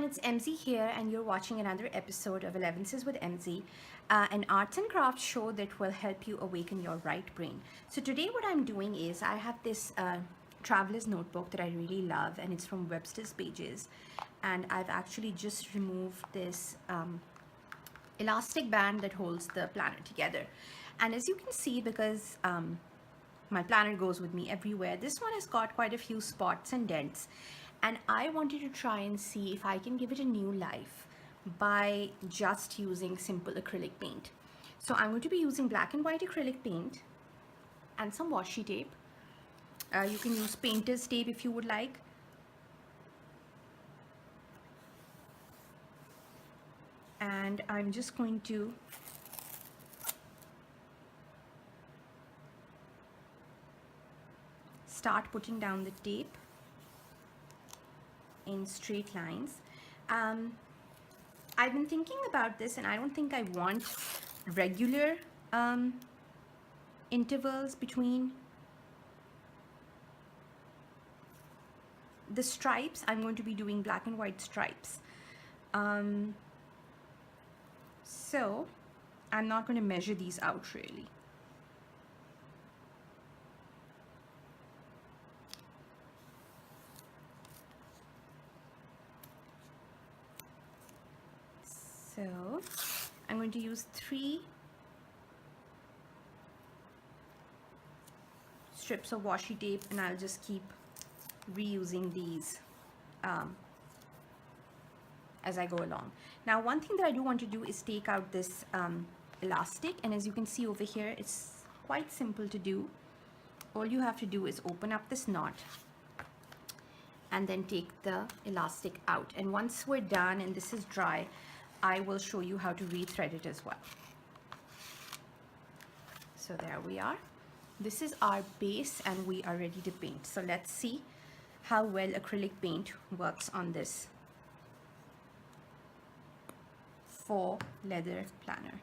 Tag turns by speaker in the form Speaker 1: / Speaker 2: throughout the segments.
Speaker 1: it's MZ here, and you're watching another episode of Elevenses with MZ, an arts and crafts show that will help you awaken your right brain. So today what I'm doing is I have this traveler's notebook that I really love, and it's from Webster's pages, and I've actually just removed this elastic band that holds the planner together. And as you can see, because my planner goes with me everywhere, this one has got quite a few spots and dents, and I wanted to try and see if I can give it a new life by just using simple acrylic paint. So I'm going to be using black and white acrylic paint and some washi tape. You can use painter's tape if you would like. And I'm just going to start putting down the tape in straight lines. I've been thinking about this, and I don't think I want regular intervals between the stripes. I'm going to be doing black and white stripes. So I'm not going to measure these out really. So I'm going to use 3 strips of washi tape, and I'll just keep reusing these as I go along. Now, one thing that I do want to do is take out this elastic, and as you can see over here, it's quite simple to do. All you have to do is open up this knot and then take the elastic out. And once we're done and this is dry, I will show you how to rethread it as well. So there we are. This is our base, and we are ready to paint. So let's see how well acrylic paint works on this faux leather planner.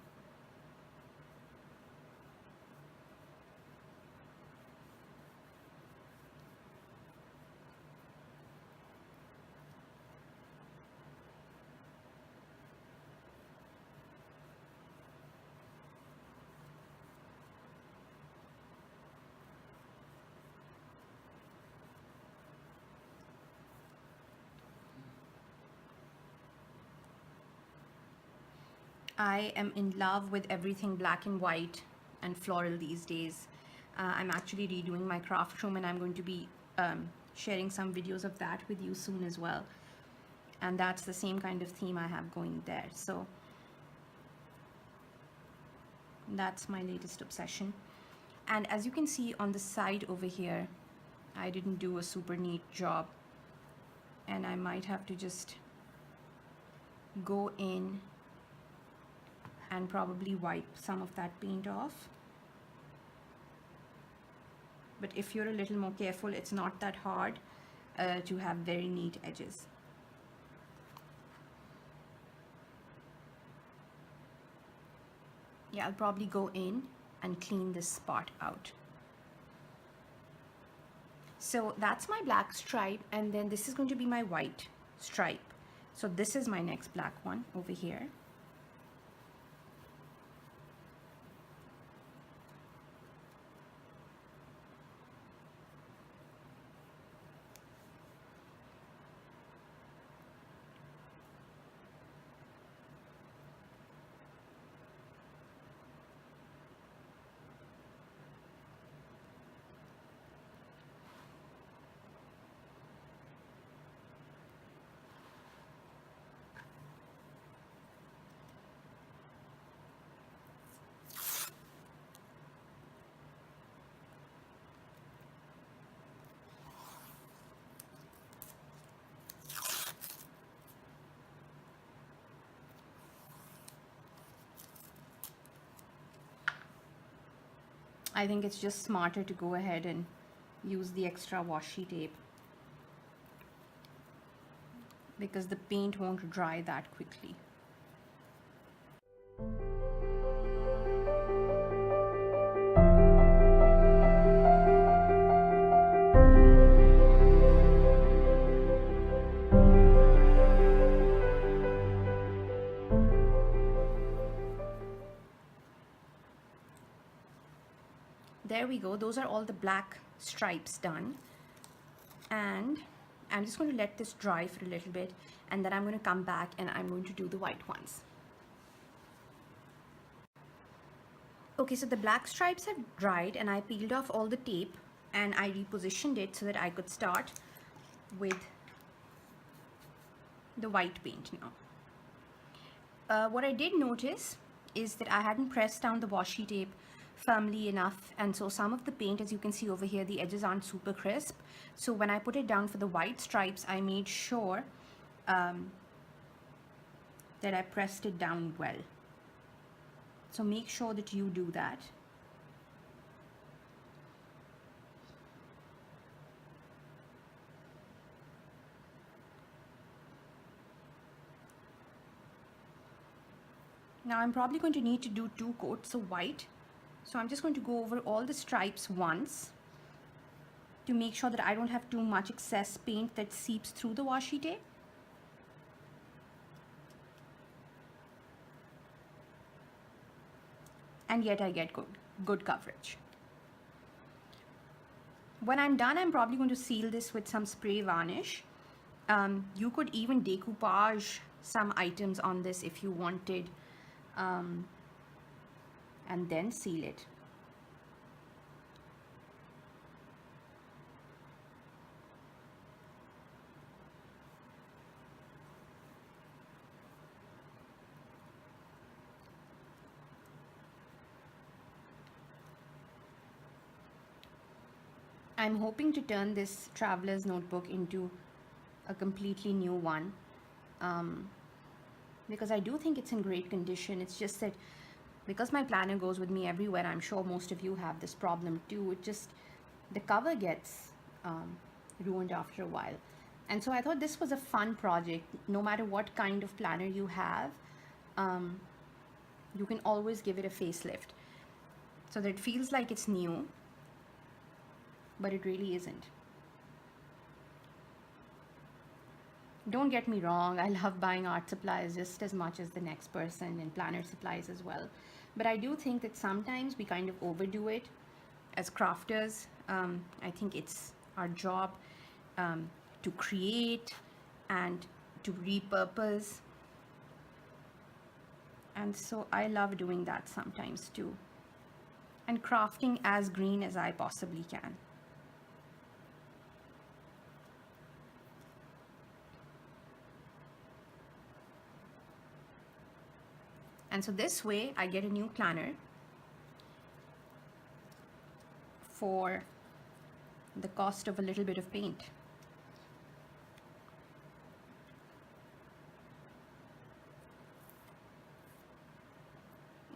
Speaker 1: I am in love with everything black and white and floral these days. I'm actually redoing my craft room, and I'm going to be sharing some videos of that with you soon as well. And that's the same kind of theme I have going there. So that's my latest obsession. And as you can see on the side over here, I didn't do a super neat job, and I might have to just go in and probably wipe some of that paint off. But if you're a little more careful, it's not that hard to have very neat edges. Yeah, I'll probably go in and clean this spot out. So that's my black stripe, and then this is going to be my white stripe. So this is my next black one over here. I think it's just smarter to go ahead and use the extra washi tape, because the paint won't dry that quickly. There we go. Those are all the black stripes done. And I'm just going to let this dry for a little bit, and then I'm going to come back and I'm going to do the white ones. Okay, so the black stripes have dried and I peeled off all the tape and I repositioned it so that I could start with the white paint now. What I did notice is that I hadn't pressed down the washi tape firmly enough, and so some of the paint, as you can see over here, the edges aren't super crisp. So when I put it down for the white stripes, I made sure that I pressed it down well. So make sure that you do that. Now I'm probably going to need to do 2 coats of white. So I'm just going to go over all the stripes once to make sure that I don't have too much excess paint that seeps through the washi tape. And yet I get good coverage. When I'm done, I'm probably going to seal this with some spray varnish. You could even decoupage some items on this if you wanted, and then seal it. I'm hoping to turn this traveler's notebook into a completely new one, because I do think it's in great condition. It's just that because my planner goes with me everywhere, I'm sure most of you have this problem too. It just, the cover gets ruined after a while. And so I thought this was a fun project. No matter what kind of planner you have, you can always give it a facelift so that it feels like it's new, but it really isn't. Don't get me wrong, I love buying art supplies just as much as the next person, and planner supplies as well. But I do think that sometimes we kind of overdo it as crafters. I think it's our job to create and to repurpose. And so I love doing that sometimes too. And crafting as green as I possibly can. And so this way I get a new planner for the cost of a little bit of paint.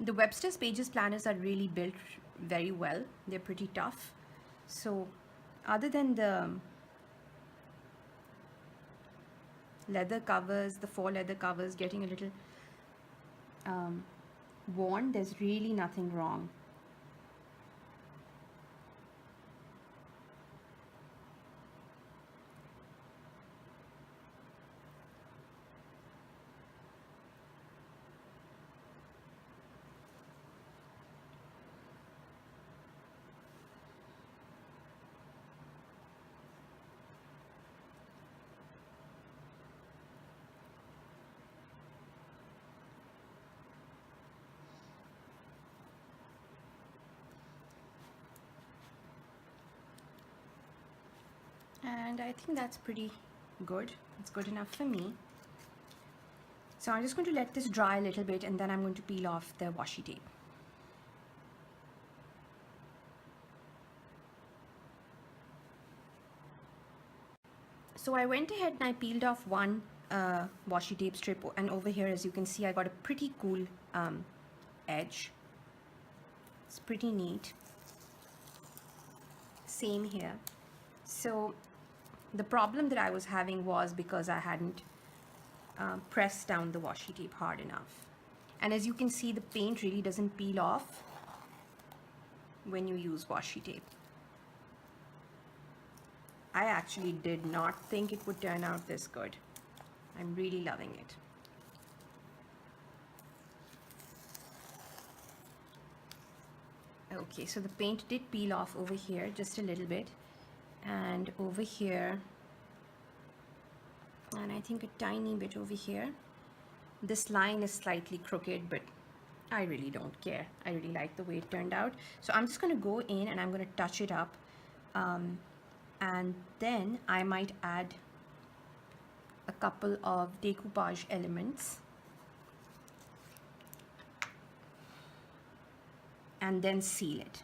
Speaker 1: The Webster's Pages planners are really built very well. They're pretty tough. So other than the leather covers, the faux leather covers getting a little worn, there's really nothing wrong. And I think that's pretty good. It's good enough for me. So I'm just going to let this dry a little bit, and then I'm going to peel off the washi tape. So I went ahead and I peeled off one washi tape strip, and over here, as you can see, I got a pretty cool edge. It's pretty neat. Same here. So the problem that I was having was because I hadn't pressed down the washi tape hard enough. And as you can see, the paint really doesn't peel off when you use washi tape. I actually did not think it would turn out this good. I'm really loving it. Okay, so the paint did peel off over here just a little bit, and over here, and I think a tiny bit over here. This line is slightly crooked, but I really don't care. I really like the way it turned out. So I'm just going to go in and I'm going to touch it up, and then I might add a couple of decoupage elements and then seal it.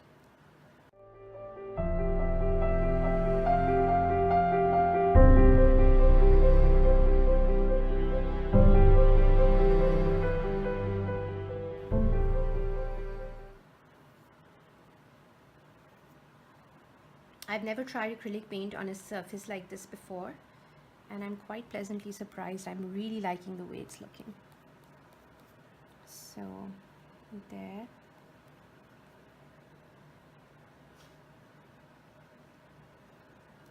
Speaker 1: I've never tried acrylic paint on a surface like this before, and I'm quite pleasantly surprised. I'm really liking the way it's looking. So there.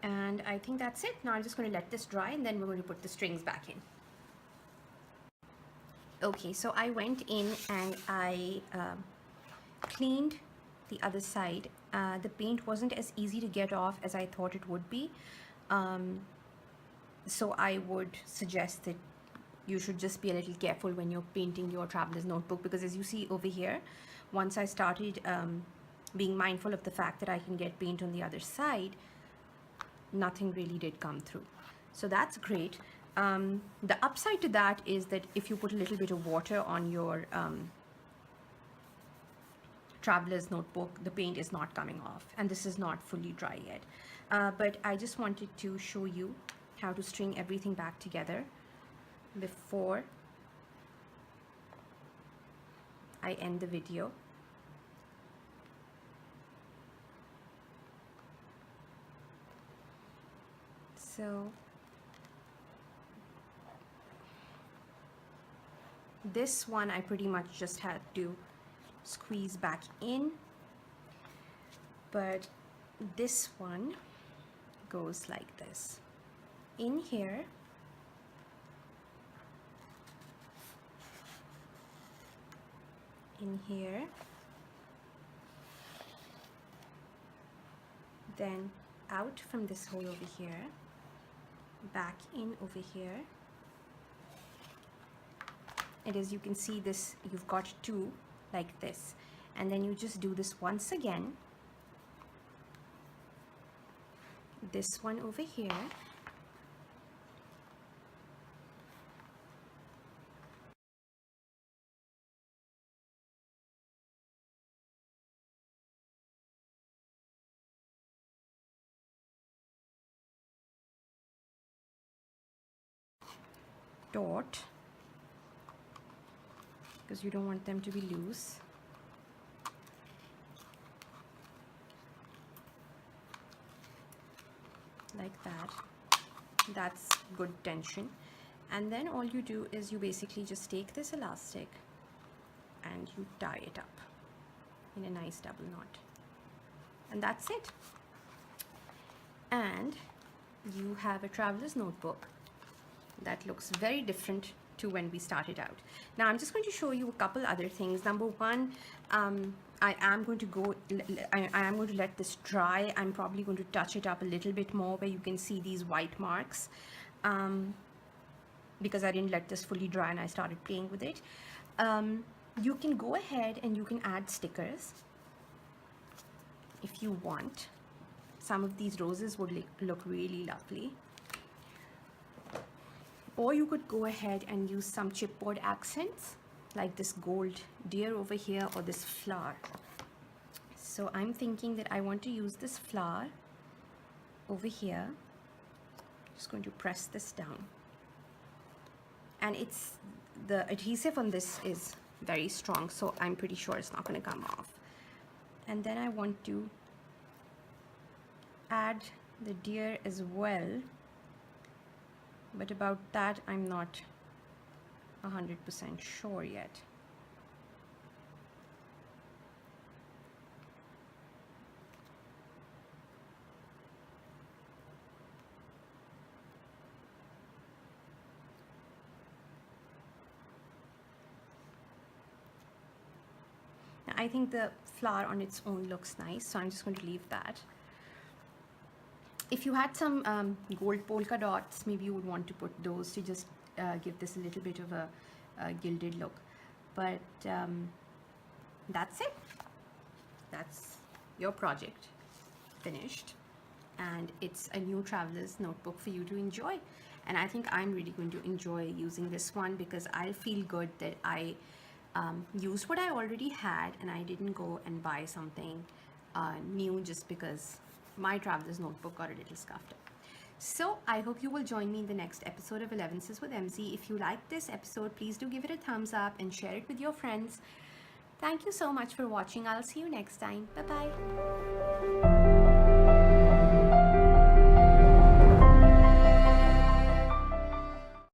Speaker 1: And I think that's it. Now I'm just going to let this dry, and then we're going to put the strings back in. Okay, so I went in and I cleaned the other side. The paint wasn't as easy to get off as I thought it would be. So I would suggest that you should just be a little careful when you're painting your traveler's notebook, because as you see over here, once I started being mindful of the fact that I can get paint on the other side, nothing really did come through. So that's great. The upside to that is that if you put a little bit of water on your traveler's notebook, the paint is not coming off, and this is not fully dry yet. But I just wanted to show you how to string everything back together before I end the video. So this one I pretty much just had to squeeze back in, but this one goes like this. In here, in here, then out from this hole over here, back in over here. And as you can see, this, you've got two like this, and then you just do this once again, this one over here, dot, because you don't want them to be loose. Like that. That's good tension. And then all you do is you basically just take this elastic and you tie it up in a nice double knot. And that's it. And you have a traveler's notebook that looks very different to when we started out. Now I'm just going to show you a couple other things. Number one, I am going to let this dry. I'm probably going to touch it up a little bit more where you can see these white marks, because I didn't let this fully dry and I started playing with it. You can go ahead and you can add stickers if you want. Some of these roses would look really lovely. Or you could go ahead and use some chipboard accents like this gold deer over here or this flower. So I'm thinking that I want to use this flower over here. Just going to press this down. And the adhesive on this is very strong, so I'm pretty sure it's not going to come off. And then I want to add the deer as well. But about that, I'm not 100% sure yet. I think the flower on its own looks nice, so I'm just going to leave that. If you had some gold polka dots, maybe you would want to put those to just give this a little bit of a gilded look. But that's it. That's your project finished, and it's a new traveler's notebook for you to enjoy. And I think I'm really going to enjoy using this one because I feel good that I used what I already had and I didn't go and buy something new just because my traveler's notebook got a little scuffed up. So I hope you will join me in the next episode of Elevenses with MZ. If you like this episode, please do give it a thumbs up and share it with your friends. Thank you so much for watching. I'll see you next time. Bye bye.